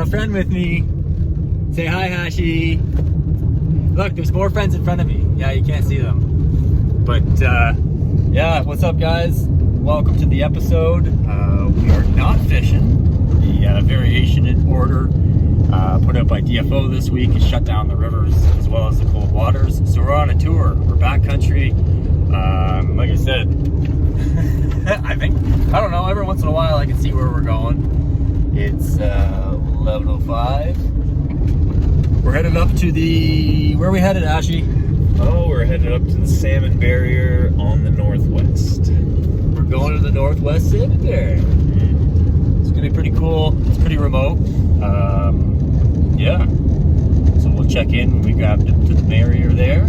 a friend with me. Say hi, Hashi. Look, there's more friends in front of me. Yeah, you can't see them. But, yeah, what's up, guys? Welcome to the episode. We are not fishing. The variation in order put out by DFO this week has shut down the rivers as well as the cold waters. So we're on a tour. We're backcountry. Like I said, I don't know, every once in a while I can see where we're going. It's 11:05. We're headed up to where are we headed, Ashy? Oh, we're headed up to the Salmon Barrier on the northwest. We're going to the Northwest Salmon Barrier. It's gonna be pretty cool. It's pretty remote. Yeah. So we'll check in when we grab to the barrier there.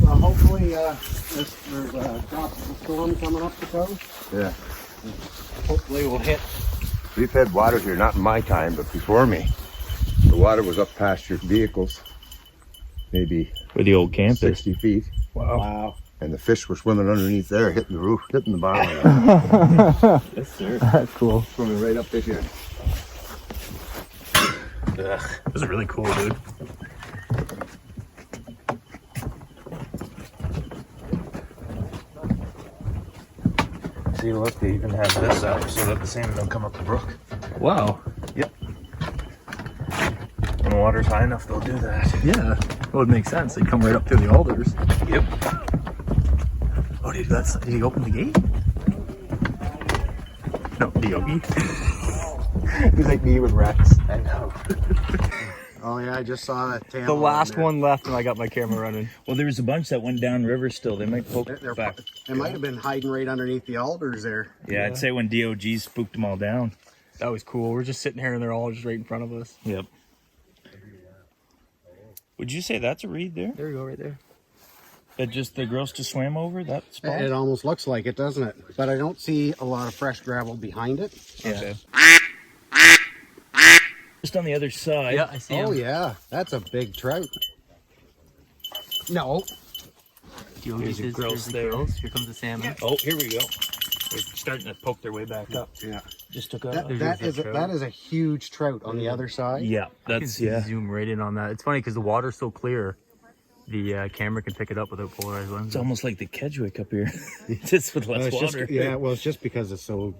Well, hopefully there's a tropical storm coming up the coast. Yeah. Hopefully we'll hit. We've had water here, not in my time, but before me. The water was up past your vehicles, maybe Where the old camp is. 60 feet. Wow. And the fish were swimming underneath there, hitting the roof, hitting the bottom. Yes, sir. That's cool. Swimming right up this year. That was really cool, dude. See, look, they even have this out so that the salmon don't come up the brook. Wow. Yep. When the water's high enough, they'll do that. Yeah. That would make sense. They'd come right up through the alders. Yep. Oh, dude, did he open the gate? No, the yogi. He's like me with Rex. I know. Oh yeah, I just saw that tail. The last one left and I got my camera running. Well, there was a bunch that went down river still. They might poke back. They might have been hiding right underneath the alders there. Yeah, I'd say when DOG spooked them all down. That was cool. We're just sitting here and they're all just right in front of us. Yep. Would you say that's a reed there? There we go, right there. That the girls just swam over that spot? It almost looks like it, doesn't it? But I don't see a lot of fresh gravel behind it. Yeah. Okay. Just on the other side. Yeah, I see him. Oh yeah, that's a big trout. No. Yogi There's says, girls there's the there. girls. Here comes the salmon. Oh, here we go. They're starting to poke their way back up. Yeah. Just took out. That is a huge trout on the other side. Yeah, I that's can zoom right in on that. It's funny because the water's so clear, the camera can pick it up without polarized lenses. It's almost like the Kedgwick up here, just with less water. Well, it's just because it's so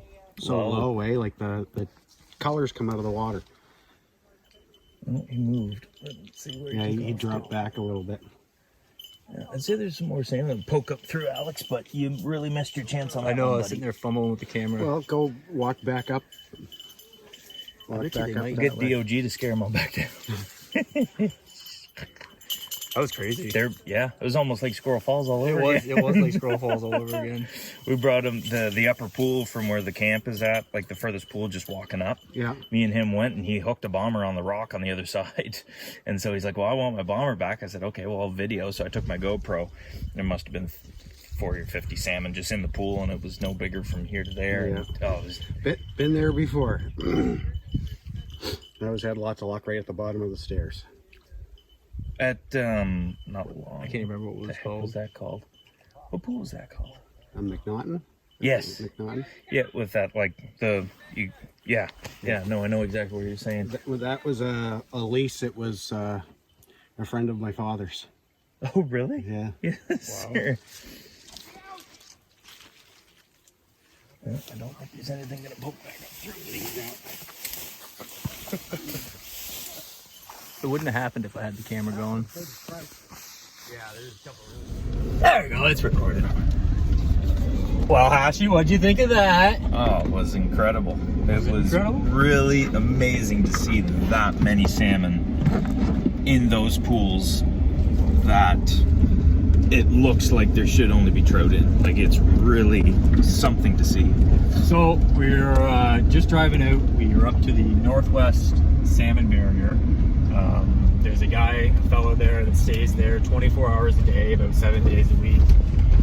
low, eh? Like the colors come out of the water. Oh, he moved. Let's see where Yeah, he dropped back a little bit. I'd say there's some more salmon that poke up through, Alex, but you really missed your chance on that. I know, I one, was buddy. sitting there fumbling with the camera. Well, go walk back up. I Walk bet you back they up might that get way. DOG to scare them all back down. That was crazy. Yeah, it was almost like Squirrel Falls all over again. It was like Scroll Falls all over again. We brought him the upper pool from where the camp is at, like the furthest pool, just walking up. Yeah. Me and him went, and he hooked a bomber on the rock on the other side. And so he's like, well, I want my bomber back. I said, okay, well, I'll video. So I took my GoPro. There must have been 40 or 50 salmon just in the pool, and it was no bigger from here to there. Yeah. And, it was, Been there before. I always had lots of luck right at the bottom of the stairs. at, not long. I can't remember what it was What the heck called. was that called? What pool was that called? McNaughton? Yes. McNaughton? Yeah, with that, like, yeah, no, I know exactly what you're saying. That was a lease. It was a friend of my father's. Oh, really? Yeah. Yes, sir. Well, I don't think there's anything gonna poke back up through these. It wouldn't have happened if I had the camera going. Yeah, there's a couple. There we go, it's recorded. Well, Hashi, what'd you think of that? Oh, it was incredible. It was incredible? really amazing to see that many salmon in those pools that it looks like there should only be trout in. Like, it's really something to see. So we're just driving out. We are up to the northwest salmon barrier. There's a fellow there that stays there 24 hours a day, about 7 days a week.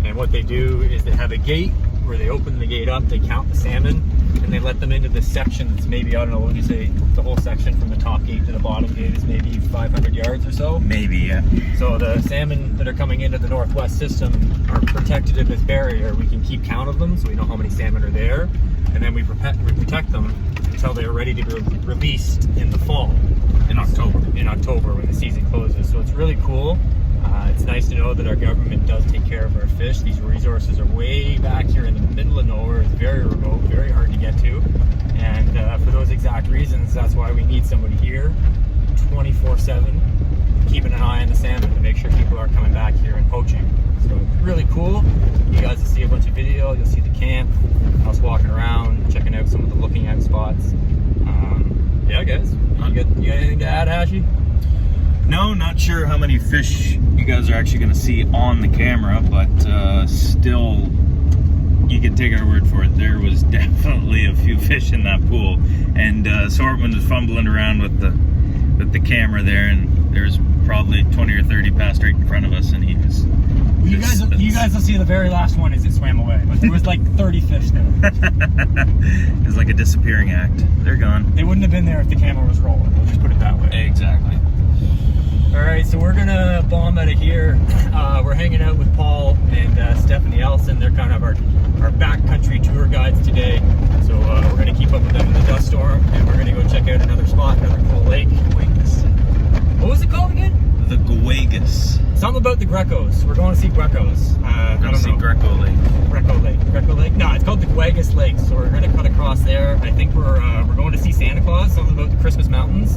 And what they do is they have a gate where they open the gate up, they count the salmon, and they let them into this section that's maybe, I don't know, what would you say, the whole section from the top gate to the bottom gate is maybe 500 yards or so? Maybe, yeah. So the salmon that are coming into the northwest system are protected in this barrier. We can keep count of them, so we know how many salmon are there, and then we protect them until they're ready to be released in the fall. In October when the season closes. So it's really cool. It's nice to know that our government does take care of our fish. These resources are way back here in the middle of nowhere. It's very remote, very hard to get to. And for those exact reasons, that's why we need somebody here 24/7, keeping an eye on the salmon to make sure people aren't coming back here and poaching. So it's really cool. You guys will see a bunch of video. You'll see the camp, us walking around, checking out some of the looking out spots. Yeah, guys. You got anything to add, Hashi? No, not sure how many fish you guys are actually going to see on the camera, but still, you can take our word for it. There was definitely a few fish in that pool, and Sortman was fumbling around with the camera there, and there's probably 20 or 30 passed right in front of us, and he was. You guys will see the very last one as it swam away, but there was like 30 fish there. It was like a disappearing act. They're gone. They wouldn't have been there if the camera was rolling. We'll just put it that way. Exactly. All right, so we're gonna bomb out of here. We're hanging out with Paul and Stephanie Elson. They're kind of our backcountry tour guides today. So we're gonna keep up with them in the dust storm, and we're gonna go check out another spot, another cool lake. What was it called again? The Guagas. Something about the Grecos. We're going to see Grecos. I don't know. Greco Lake. Greco Lake. No, it's called the Guagas Lake. So we're going to cut across there. I think we're going to see Santa Claus. Something about the Christmas mountains,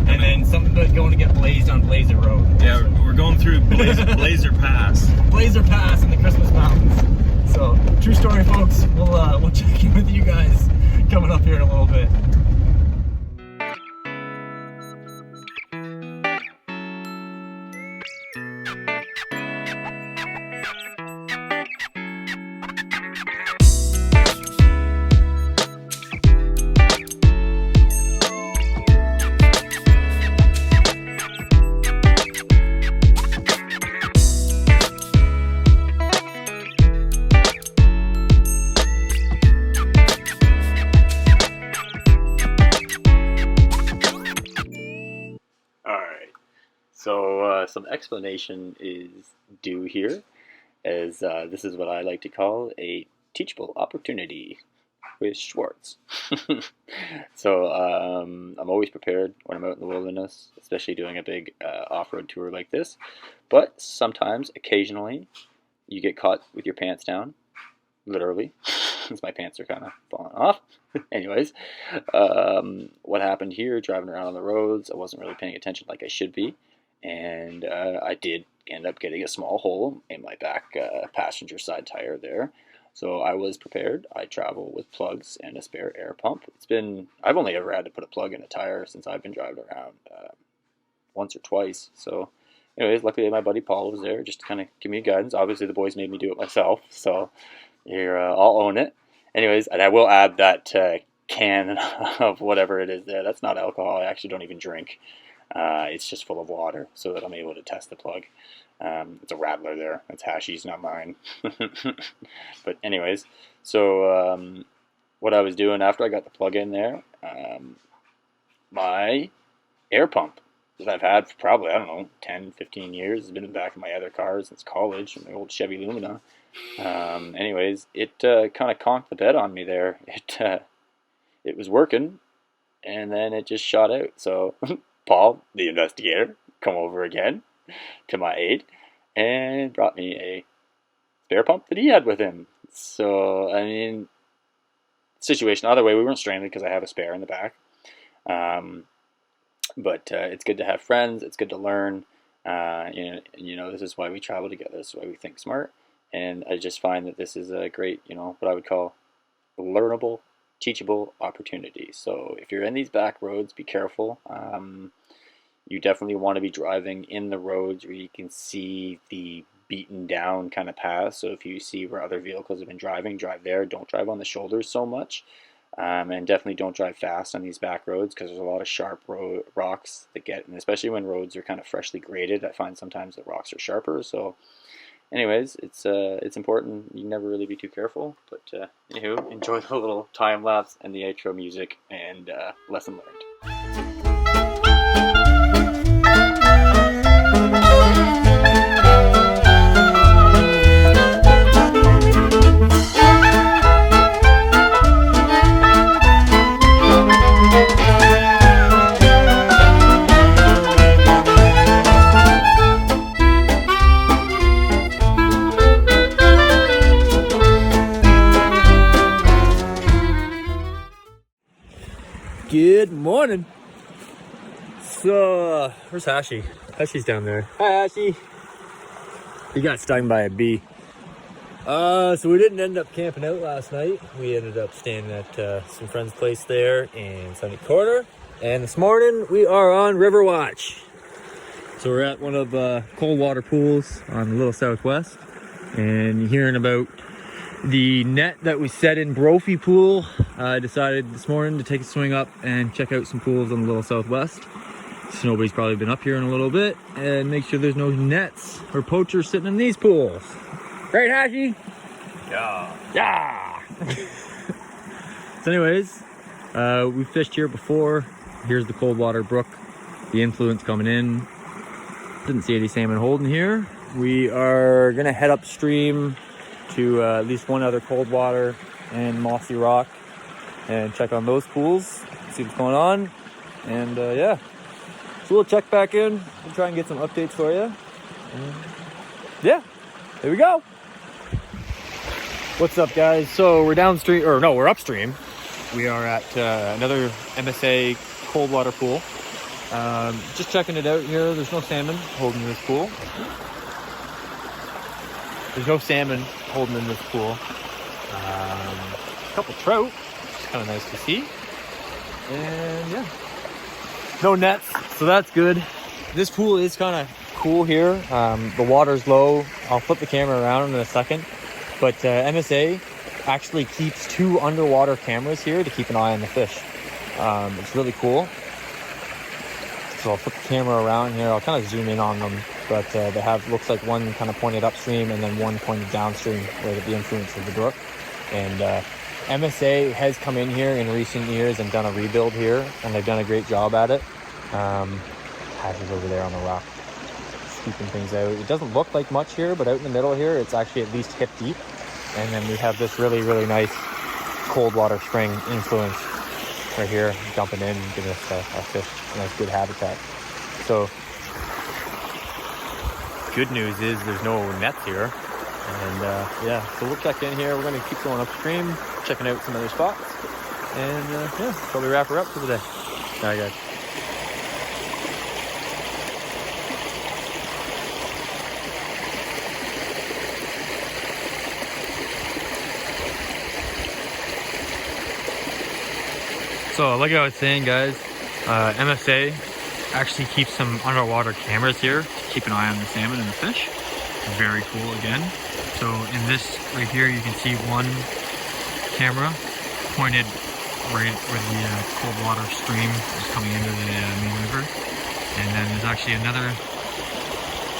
and then something about going to get blazed on Blazer Road. Yeah, we're going through Blazer Pass. Blazer Pass in the Christmas mountains. So true story, folks. We'll check in with you guys coming up here in a little bit. So some explanation is due here, as this is what I like to call a teachable opportunity with Schwartz. So I'm always prepared when I'm out in the wilderness, especially doing a big off-road tour like this. But sometimes, occasionally, you get caught with your pants down, literally, because my pants are kind of falling off. Anyways, what happened here, driving around on the roads, I wasn't really paying attention like I should be. and I did end up getting a small hole in my back passenger side tire there. So I was prepared. I travel with plugs and a spare air pump. I've only ever had to put a plug in a tire since I've been driving around once or twice. So anyways, luckily my buddy Paul was there just to kind of give me guidance. Obviously the boys made me do it myself, so here I'll own it. Anyways, and I will add that can of whatever it is there. That's not alcohol. I actually don't even drink. It's just full of water so that I'm able to test the plug. It's a Rattler there. That's Hashi's, not mine. But anyways, so what I was doing after I got the plug in there, my air pump that I've had for probably, I don't know, 10, 15 years, has been in the back of my other cars since college, my old Chevy Lumina. Anyways, it kind of conked the bed on me there. It was working, and then it just shot out. So Paul, the investigator, come over again to my aid and brought me a spare pump that he had with him. So, I mean, situation either way, we weren't stranded because I have a spare in the back. But it's good to have friends. It's good to learn. This is why we travel together. This is why we think smart. And I just find that this is a great, what I would call learnable, teachable opportunity. So if you're in these back roads, be careful. You definitely want to be driving in the roads where you can see the beaten down kind of paths. So if you see where other vehicles have been driving, drive there. Don't drive on the shoulders so much. And definitely don't drive fast on these back roads because there's a lot of sharp rocks that get, and especially when roads are kind of freshly graded, I find sometimes the rocks are sharper. So anyways, it's important. You can never really be too careful. But anywho, enjoy the little time lapse and the intro music and lesson learned. Good morning. So, where's Hashi? Hashi's down there. Hi, Hashi. He got stung by a bee. So we didn't end up camping out last night. We ended up staying at some friend's place there in Sunny Corner. And this morning we are on River Watch. So we're at one of cold water pools on the Little Southwest. And you're hearing about the net that we set in Brophy Pool. I decided this morning to take a swing up and check out some pools on the Little Southwest. So nobody's probably been up here in a little bit, and make sure there's no nets or poachers sitting in these pools. Right, Hashi? Yeah. So anyways, we fished here before. Here's the cold water brook, the influence coming in. Didn't see any salmon holding here. We are gonna head upstream to at least one other cold water and Mossy Rock and check on those pools, see what's going on. And yeah, so we'll check back in and try and get some updates for you. Yeah, here we go. What's up, guys? So we're downstream, or no, we're upstream. We are at another MSA cold water pool. Just checking it out here. There's no salmon holding this pool. There's no salmon holding in this pool. A couple trout, which is kind of nice to see. And yeah, no nets, so that's good. This pool is kind of cool here. The water's low. I'll flip the camera around in a second. But MSA actually keeps 2 underwater cameras here to keep an eye on the fish. It's really cool. So I'll flip the camera around here. I'll kind of zoom in on them. But they have, looks like one kind of pointed upstream and then one pointed downstream right at the influence of the brook. And MSA has come in here in recent years and done a rebuild here, and they've done a great job at it. Hashi's over there on the rock, scooping things out. It doesn't look like much here, but out in the middle here, it's actually at least hip deep. And then we have this really, really nice cold water spring influence right here, dumping in and giving us a fish, a nice good habitat. So good news is there's no nets here. And yeah, so we'll check in here. We're going to keep going upstream, checking out some other spots. And yeah, probably wrap her up for the day. All right, guys. So like I was saying, guys, MSA actually keeps some underwater cameras here to keep an eye on the salmon and the fish. Very cool again. So in this right here, you can see one camera pointed right where the cold water stream is coming into the main river. And then there's actually another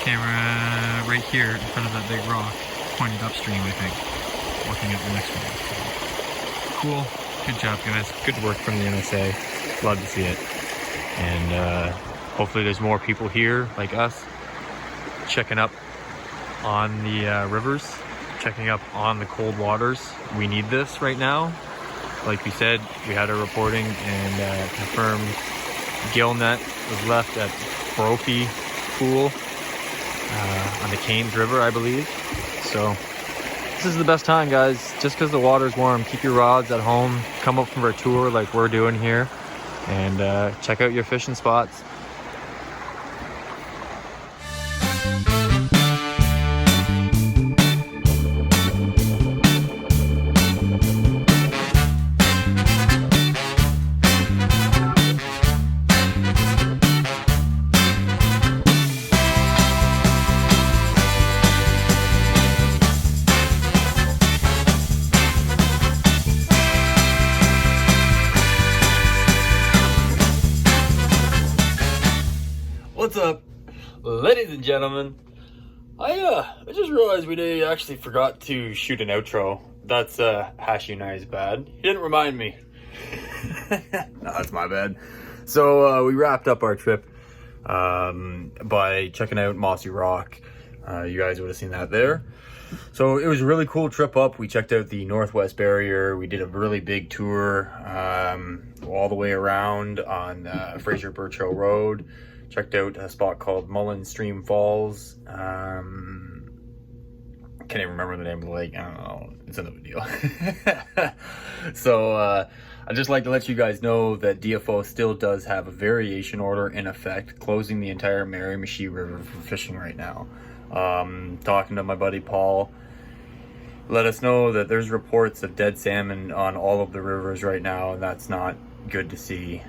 camera right here in front of that big rock, pointed upstream, I think, looking at the next one. So, cool. Good job, guys. Good work from the NSA. Love to see it. And hopefully there's more people here like us checking up on the rivers, checking up on the cold waters. We need this right now. Like we said, we had our reporting and confirmed gill net was left at Brophy Pool on the Cairns River, I believe. So this is the best time, guys. Just because the water's warm, keep your rods at home. Come up for a tour like we're doing here, and check out your fishing spots. What's up, ladies and gentlemen? I just realized we actually forgot to shoot an outro. That's Hashi and I's bad. He didn't remind me. No, that's my bad. So we wrapped up our trip by checking out Mossy Rock. You guys would have seen that there. So it was a really cool trip up. We checked out the Northwest Barrier. We did a really big tour all the way around on Fraser Birch Hill Road. Checked out a spot called Mullen Stream Falls. Can't even remember the name of the lake. I don't know. It's another deal. So I'd just like to let you guys know that DFO still does have a variation order in effect, closing the entire Miramichi River for fishing right now. Talking to my buddy Paul, let us know that there's reports of dead salmon on all of the rivers right now, and that's not good to see.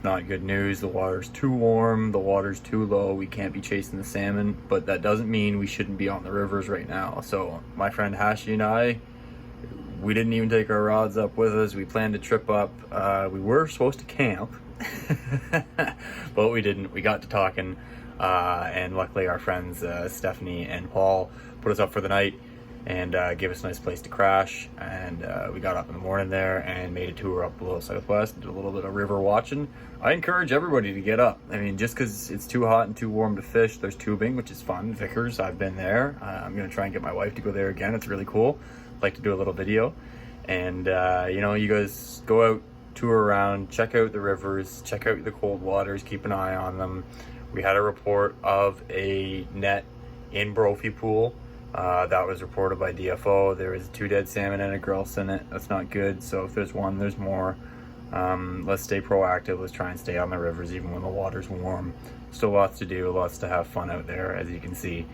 Not good news. The water's too warm, the water's too low, we can't be chasing the salmon, but that doesn't mean we shouldn't be on the rivers right now. So my friend Hashi and I, we didn't even take our rods up with us. We planned to trip up. We were supposed to camp, but we didn't. We got to talking, and luckily our friends Stephanie and Paul put us up for the night and gave us a nice place to crash. And we got up in the morning there and made a tour up below Southwest, did a little bit of river watching. I encourage everybody to get up. I mean, just because it's too hot and too warm to fish, there's tubing, which is fun. Vickers, I've been there. I'm gonna try and get my wife to go there again. It's really cool. I'd like to do a little video. And you know, you guys go out, tour around, check out the rivers, check out the cold waters, keep an eye on them. We had a report of a net in Brophy Pool. That was reported by DFO. There was 2 dead salmon and a grouse in it. That's not good. So if there's one, there's more. Let's stay proactive. Let's try and stay on the rivers even when the water's warm. Still lots to do, lots to have fun out there, as you can see.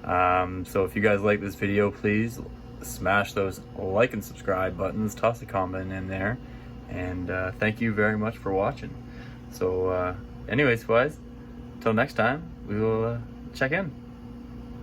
So if you guys like this video, please smash those like and subscribe buttons, toss a comment in there, and thank you very much for watching. So anyways, guys, until next time, we will check in.